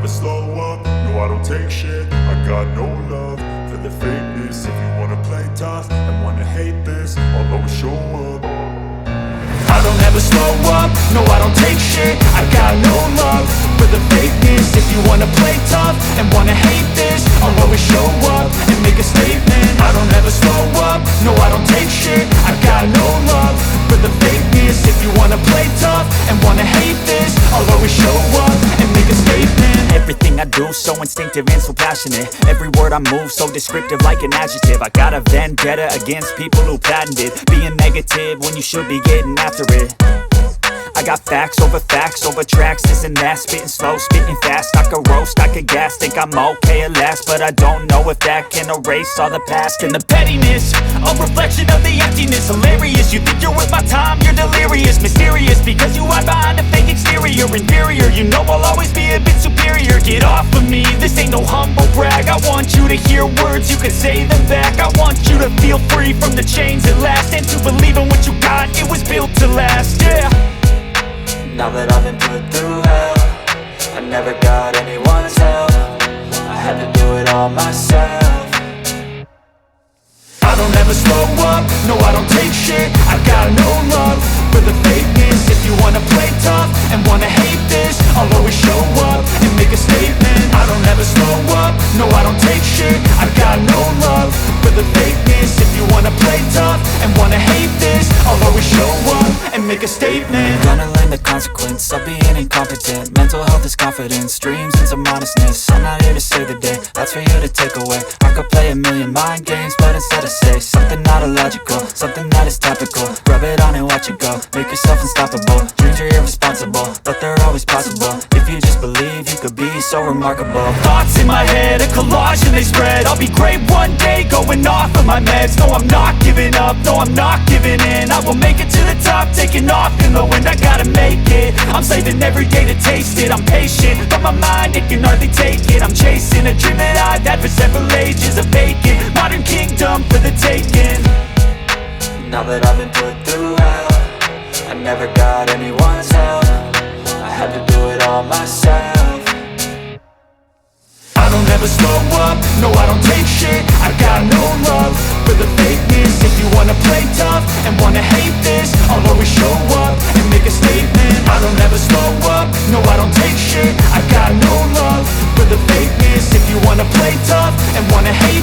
slow up, no I don't take shit. I got no love for the fakeness. If you wanna play tough and wanna hate this, I'll always show up. I don't ever slow up, no I don't take shit. I got no love for the fakeness. If you wanna play tough and wanna hate this, I'll always show up and make a statement. I don't ever slow up, no I don't take shit. I got no love for the fakeness. If you wanna play tough and wanna hate this, I'll always show up and make a statement. Everything I do so instinctive and so passionate. Every word I move so descriptive like an adjective. I got a vendetta against people who patented being negative when you should be getting after it. I got facts over tracks, this and that. Spitting slow, spitting fast, I could roast, I could gas. Think I'm okay at last, but I don't know if that can erase all the past. And the pettiness, a reflection of the emptiness. Hilarious, you think you're worth my time, you're delirious. Mysterious, because you hide behind a fake exterior. Inferior, you know I'll always be a bit superior. Get off of me, this ain't no humble brag. I want you to hear words, you can say them back. I want you to feel free from the chains at last, and to believe in what you got, it was built to last, yeah. Now that I've been put through hell, I never got anyone's help. I had to do it all myself. I don't ever slow up, no I don't take shit. I got no love for the fakeness. If you wanna play tough and wanna hate this, I'll always show up and make a statement. I don't ever slow up, no I don't take shit. I got no love for the fakeness. If you wanna play tough and wanna hate this, I'll always show up and make a statement. Gonna learn the consequence of being incompetent. Mental health is confidence, dreams and some modestness. I'm not here to save the day, that's for you to take away. I could play a million mind games, but instead I say something not illogical, something that is topical. Rub it on and watch it go, make yourself unstoppable. Dreams are irresponsible, but they're always possible. If you just believe, you could be so remarkable. Thoughts in my head, a collage and they spread. I'll be great one day, going off of my meds. No, I'm not giving up, no, I'm not giving in. I will make it to the top, taking off in the wind. I gotta make it, I'm saving every day to taste it. I'm patient, but my mind, it can hardly take it. I'm chasing a dream that I've had for several ages. A vacant, modern kingdom for the taking. Now that I've been put through hell, I never got anyone's help. I had to do it all myself. I don't ever slow up, no I don't take shit. I got no love for the fakeness. If you wanna play tough and wanna hate this, I'll always show up and make a statement. I don't ever slow up, no I don't take shit. I got no love for the fakeness. If you wanna play tough and wanna hate